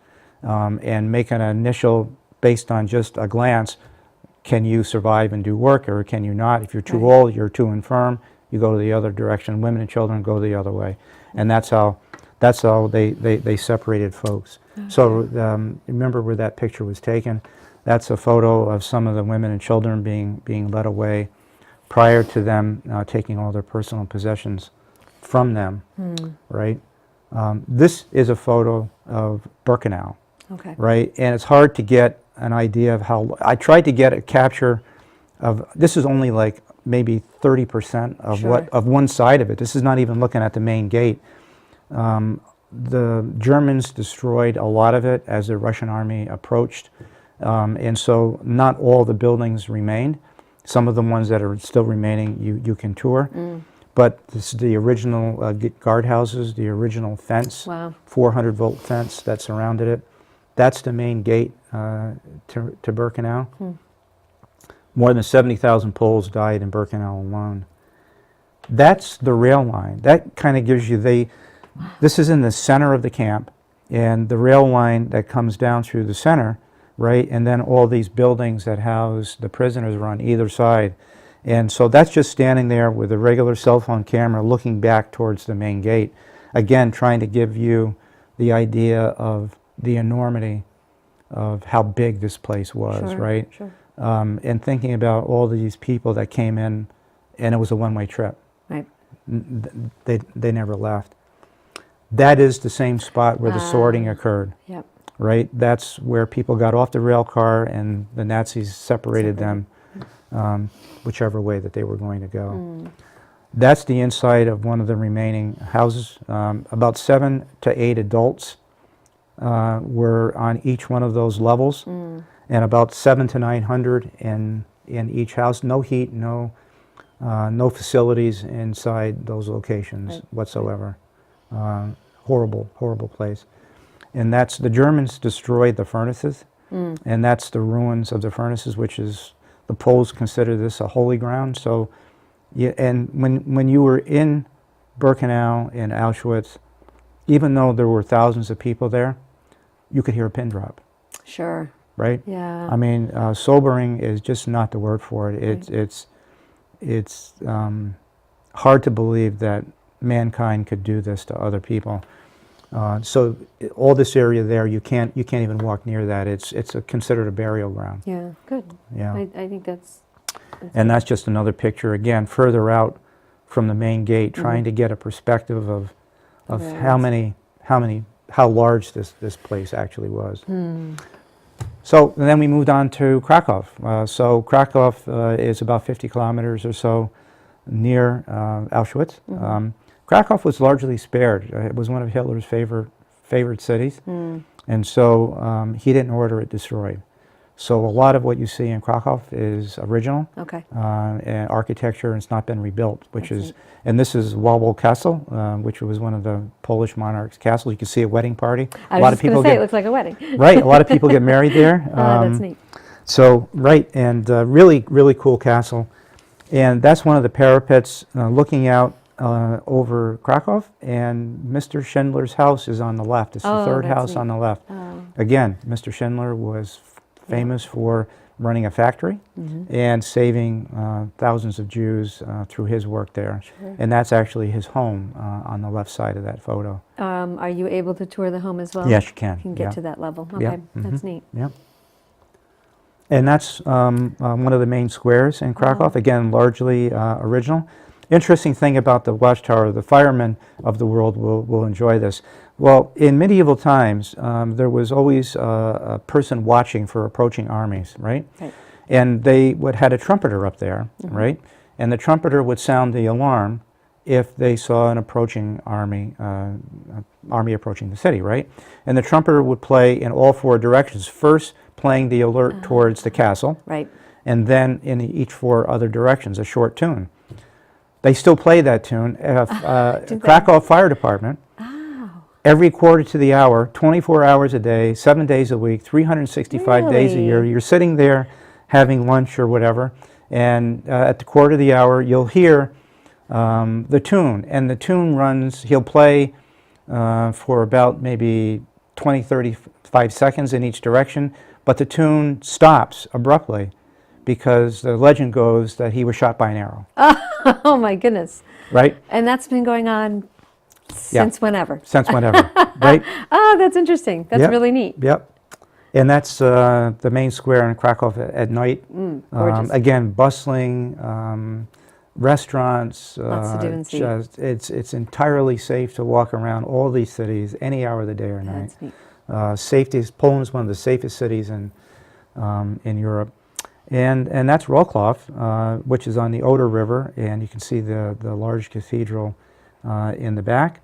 B: and make an initial, based on just a glance, can you survive and do work, or can you not? If you're too
A: Right.
B: old, you're too infirm, you go to the other direction. Women and children go the other way. And that's how they separated folks. So remember where that picture was taken? That's a photo of some of the women and children being led away prior to them taking all their personal possessions from them, right? This is a photo of Birkenau,
A: Okay.
B: right? And it's hard to get an idea of how, I tried to get a capture of, this is only like maybe 30% of
A: Sure.
B: what, of one side of it. This is not even looking at the main gate. The Germans destroyed a lot of it as the Russian army approached, and so not all the buildings remained. Some of the ones that are still remaining you can tour. But this is the original guardhouses, the original fence,
A: Wow.
B: 400-volt fence that surrounded it. That's the main gate to Birkenau. More than 70,000 Poles died in Birkenau alone. That's the rail line. That kind of gives you this is in the center of the camp, and the rail line that comes down through the center, right? And then all these buildings that house the prisoners are on either side. And so that's just standing there with a regular cell phone camera looking back towards the main gate. Again, trying to give you the idea of the enormity of how big this place was,
A: Sure,
B: right?
A: sure.
B: And thinking about all these people that came in, and it was a one-way trip.
A: Right.
B: They never left. That is the same spot where the sorting occurred,
A: Yep.
B: right? That's where people got off the rail car and the Nazis separated them whichever way that they were going to go. That's the inside of one of the remaining houses. About 7 to 8 adults were on each one of those levels, and about 700 to 900 in each house. No heat, no facilities inside those locations whatsoever. Horrible, horrible place. And that's, the Germans destroyed the furnaces, and that's the ruins of the furnaces, which is, the Poles consider this a holy ground. So, and when you were in Birkenau and Auschwitz, even though there were thousands of people there, you could hear a pin drop,
A: Sure.
B: right?
A: Yeah.
B: I mean, sobering is just not the word for it. It's hard to believe that mankind could do this to other people. So all this area there, you can't even walk near that. It's considered a burial ground.
A: Yeah. Good.
B: Yeah.
A: I think that's
B: And that's just another picture, again, further out from the main gate, trying to get a perspective of
A: Right.
B: how large this place actually was. So and then we moved on to Krakow. So Krakow is about 50 kilometers or so near Auschwitz. Krakow was largely spared. It was one of Hitler's favorite cities, and so he didn't order it destroyed. So a lot of what you see in Krakow is original
A: okay.
B: and architecture, and it's not been rebuilt, which
A: That's
B: is,
A: neat.
B: and this is Wawel Castle, which was one of the Polish monarchs' castles. You can see a wedding party.
A: I
B: A
A: was
B: lot
A: just
B: of people
A: going to say,
B: get
A: it looks like a wedding.
B: right. A lot of people get married there.
A: That's neat.
B: So right, and really cool castle, and that's one of the parapets looking out over Krakow, and Mr. Schindler's house is on the left. It's the
A: Oh,
B: third
A: that's
B: house
A: neat.
B: on the left.
A: Oh.
B: Again, Mr. Schindler was famous for running a factory and saving thousands of Jews through his work there.
A: Sure.
B: And that's actually his home on the left side of that photo.
A: Are you able to tour the home as well?
B: Yes, you can.
A: You can get
B: yeah.
A: to that level.
B: Yeah.
A: Okay, that's neat.
B: Yeah. And that's one of the main squares in Krakow, again, largely original. Interesting thing about the watchtower, the firemen of the world will enjoy this. Well, in medieval times, there was always a person watching for approaching armies, right?
A: Right.
B: And they had a trumpeter up there, right? And the trumpeter would sound the alarm if they saw an approaching army approaching the city, right? And the trumpeter would play in all four directions, first playing the alert towards the castle,
A: Right.
B: and then in each four other directions, a short tune. They still play that tune.
A: Do they?
B: Krakow Fire Department, every quarter to the hour, 24 hours a day, 7 days a week, 365 days a year.
A: Really?
B: You're sitting there having lunch or whatever, and at the quarter of the hour, you'll hear the tune. And the tune runs, he'll play for about maybe 20, 35 seconds in each direction, but the tune stops abruptly because the legend goes that he was shot by an arrow.
A: Oh my goodness.
B: Right?
A: And that's been going on since whenever.
B: Since whenever, right?
A: Oh, that's interesting. That's
B: Yep.
A: really neat.
B: Yep. And that's the main square in Krakow at night.
A: Gorgeous.
B: Again, bustling, restaurants.
A: Lots to do and see.
B: It's entirely safe to walk around all these cities any hour of the day or night.
A: That's neat.
B: Safety. Poland is one of the safest cities in Europe. And that's Wrocław, which is on the Oder River, and you can see the large cathedral in the back,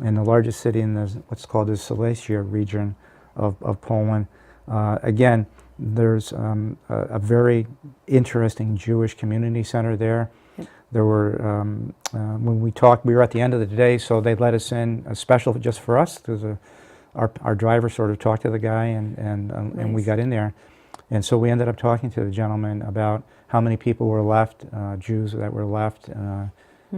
B: and the largest city in what's called the Silesia region of Poland. Again, there's a very interesting Jewish community center there.
A: Yep.
B: There were, when we talked, we were at the end of the day, so they let us in a special just for us, because our driver sort of talked to the guy, and we
A: Nice.
B: got in there. And so we ended up talking to the gentleman about how many people were left, Jews that were left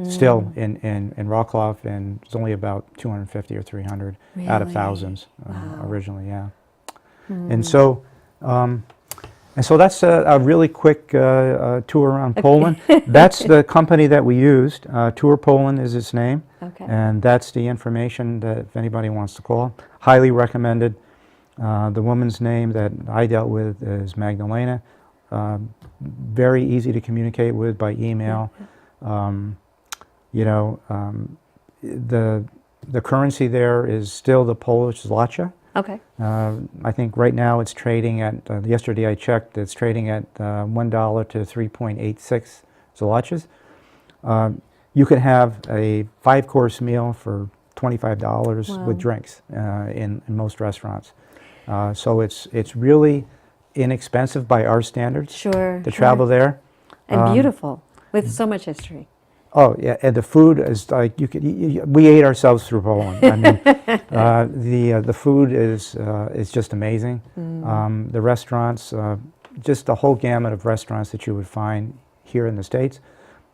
B: still in Wrocław, and it's only about 250 or 300 out of
A: Really?
B: thousands
A: Wow.
B: originally, yeah. And so that's a really quick tour around Poland. That's the company that we used. Tour Poland is its name,
A: Okay.
B: and that's the information that if anybody wants to call. Highly recommended. The woman's name that I dealt with is Magdalena. Very easy to communicate with by email. The currency there is still the Polish zloty.
A: Okay.
B: I think right now it's trading at, yesterday I checked, it's trading at $1 to 3.86 zlotys. You can have a 5-course meal for $25
A: Wow.
B: with drinks in most restaurants. So it's really inexpensive by our standards
A: Sure.
B: to travel there.
A: And beautiful, with so much history.
B: Oh yeah, and the food is like we ate ourselves through Poland. I mean, the food is just amazing. The restaurants, just the whole gamut of restaurants that you would find here in the States.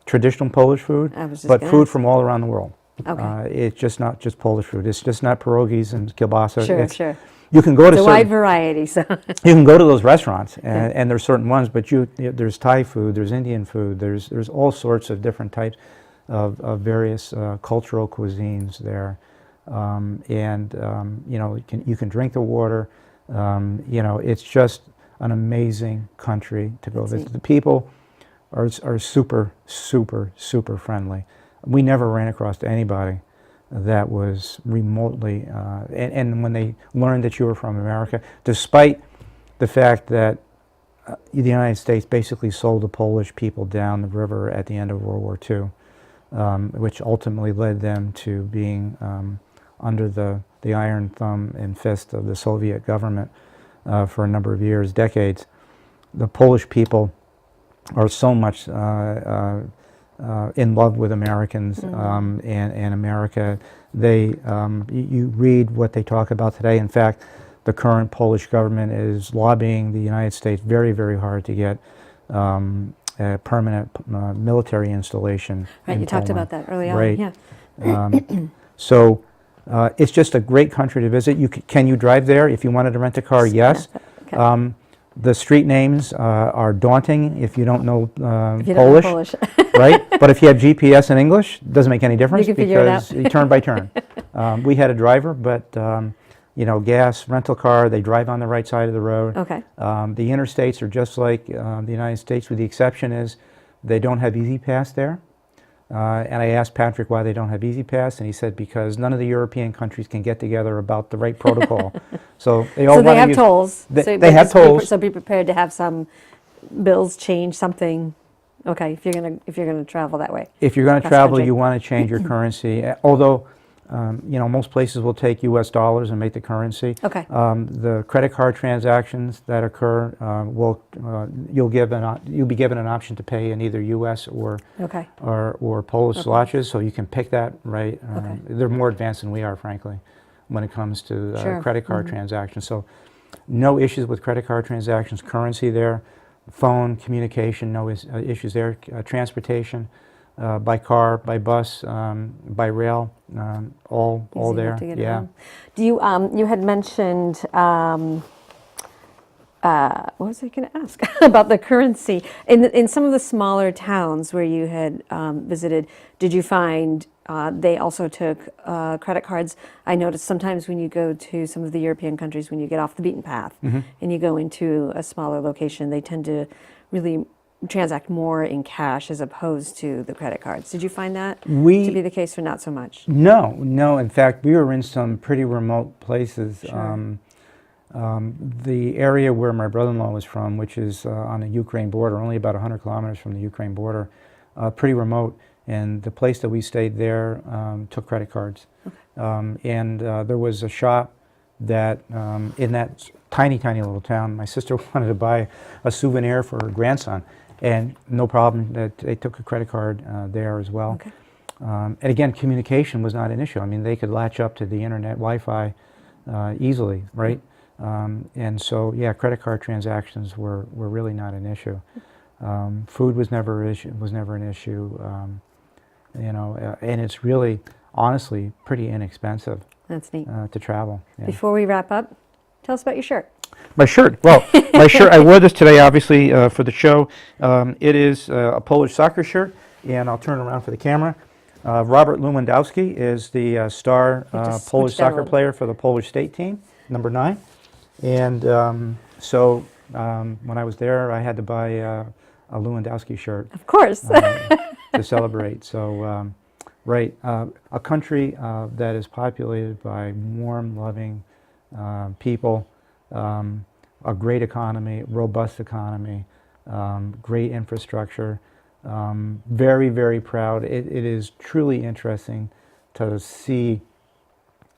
B: Traditional Polish food,
A: I was just
B: but
A: gonna
B: food
A: ask.
B: from all around the world.
A: Okay.
B: It's just not just Polish food. It's just not pierogies and kielbasa.
A: Sure,
B: It's-
A: sure.
B: You can go to
A: It's a wide
B: certain,
A: variety, so.
B: you can go to those restaurants, and there's certain ones, but there's Thai food, there's Indian food, there's all sorts of different types of various cultural cuisines there, you can drink the water. It's just an amazing country to go
A: That's
B: visit.
A: neat.
B: The people are super, super, super friendly. We never ran across anybody that was remotely, and when they learned that you were from America, despite the fact that the United States basically sold the Polish people down the river at the end of World War II, which ultimately led them to being under the iron thumb and fist of the Soviet government for a number of years, decades. The Polish people are so much in love with Americans and America. You read what they talk about today. In fact, the current Polish government is lobbying the United States very, very hard to get a permanent military installation.
A: Right,
B: in
A: you talked
B: Poland.
A: about that early on,
B: Right.
A: yeah.
B: So it's just a great country to visit. Can you drive there? If you wanted to rent a car, yes.
A: Okay.
B: The street names are daunting if you don't know
A: If you don't know
B: Polish,
A: Polish.
B: right? But if you have GPS in English, it doesn't make any difference
A: can figure it out.
B: because you turn by turn. We had a driver, but gas, rental car, they drive on the right side of the road.
A: Okay.
B: The interstates are just like the United States, with the exception is they don't have Easy Pass there. And I asked Patrick why they don't have Easy Pass, and he said because none of the European countries can get together about the right protocol. So they all
A: So they
B: wanna
A: have
B: use-
A: tolls.
B: They,
A: so
B: they have tolls.
A: So be prepared to have some bills change something. Okay, if you're gonna travel that way.
B: If you're going to
A: Cross
B: travel,
A: country.
B: you want to change your currency. Although, most places will take U.S. dollars and make the currency.
A: Okay.
B: The credit card transactions that occur you'll be given an option to pay in either U.S. or
A: Okay.
B: Polish zlotys, so you can pick that right.
A: Okay.
B: They're more advanced than we are, frankly, when it comes to
A: Sure.
B: credit card transactions. So, no issues with credit card transactions. Currency there, phone communication, no issues there. Transportation, by car, by bus, by rail, all
A: Easy
B: there.
A: enough to get
B: Yeah.
A: around. Do you, you had mentioned, what was I going to ask about the currency in some of the smaller towns where you had visited? Did you find they also took credit cards? I noticed sometimes when you go to some of the European countries, when you get off the beaten path and you go into a smaller location, they tend to really transact more in cash as opposed to the credit cards. Did you find that to be the case, or not so much?
B: No, no. In fact, we were in some pretty remote places.
A: Sure.
B: The area where my brother-in-law was from, which is on the Ukraine border, only about 100 kilometers from the Ukraine border, pretty remote. And the place that we stayed there took credit cards. And there was a shop that, in that tiny, tiny little town, my sister wanted to buy a souvenir for her grandson. And no problem, that they took a credit card there as well.
A: Okay.
B: And again, communication was not an issue. I mean, they could latch up to the internet, Wi-Fi easily, right? And so, yeah, credit card transactions were really not an issue. Food was never an issue. You know, and it's really, honestly, pretty inexpensive.
A: That's neat.
B: To travel. Yeah.
A: Before we wrap up, tell us about your shirt.
B: My shirt. Well, my shirt. I wore this today, obviously, for the show. It is a Polish soccer shirt, and I'll turn around for the camera. Robert Lewandowski is the star Polish soccer player for the Polish state team, number 9. And so when I was there, I had to buy a Lewandowski shirt.
A: Of course.
B: To celebrate. So, right, a country that is populated by warm, loving people, a great economy, robust economy, great infrastructure, very, very proud. It is truly interesting to see,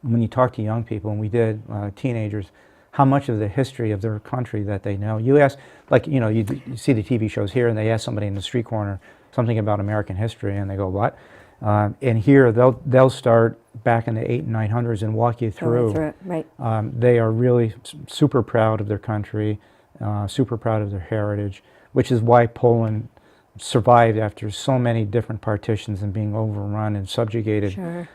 B: when you talk to young people, and we did, teenagers, how much of the history of their country that they know. You ask, like, you know, you see the TV shows here, and they ask somebody in the street corner something about American history, and they go, what? And here, they'll start back in the 800s and 900s and walk you through.
A: Right.
B: They are really super proud of their country, super proud of their heritage, which is why Poland survived after so many different partitions and being overrun and subjugated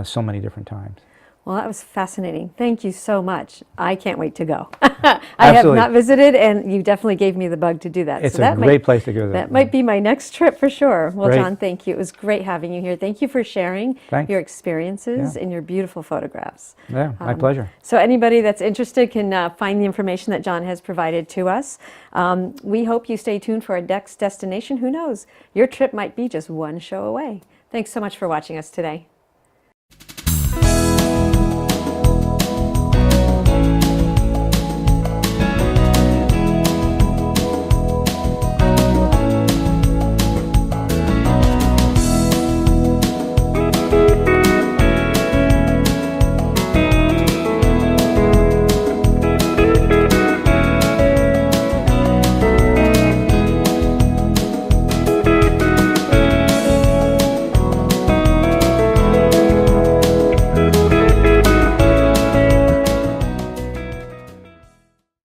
B: so many different times.
A: Well, that was fascinating. Thank you so much. I can't wait to go. I have not visited, and you definitely gave me the bug to do that.
B: It's a great place to go.
A: That might be my next trip for sure. Well,
B: Great.
A: John, thank you. It was great having you here. Thank you for sharing your experiences and your beautiful photographs.
B: Yeah, my pleasure.
A: So anybody that's interested can find the information that John has provided to us. We hope you stay tuned for our next destination. Who knows? Your trip might be just one show away. Thanks so much for watching us today.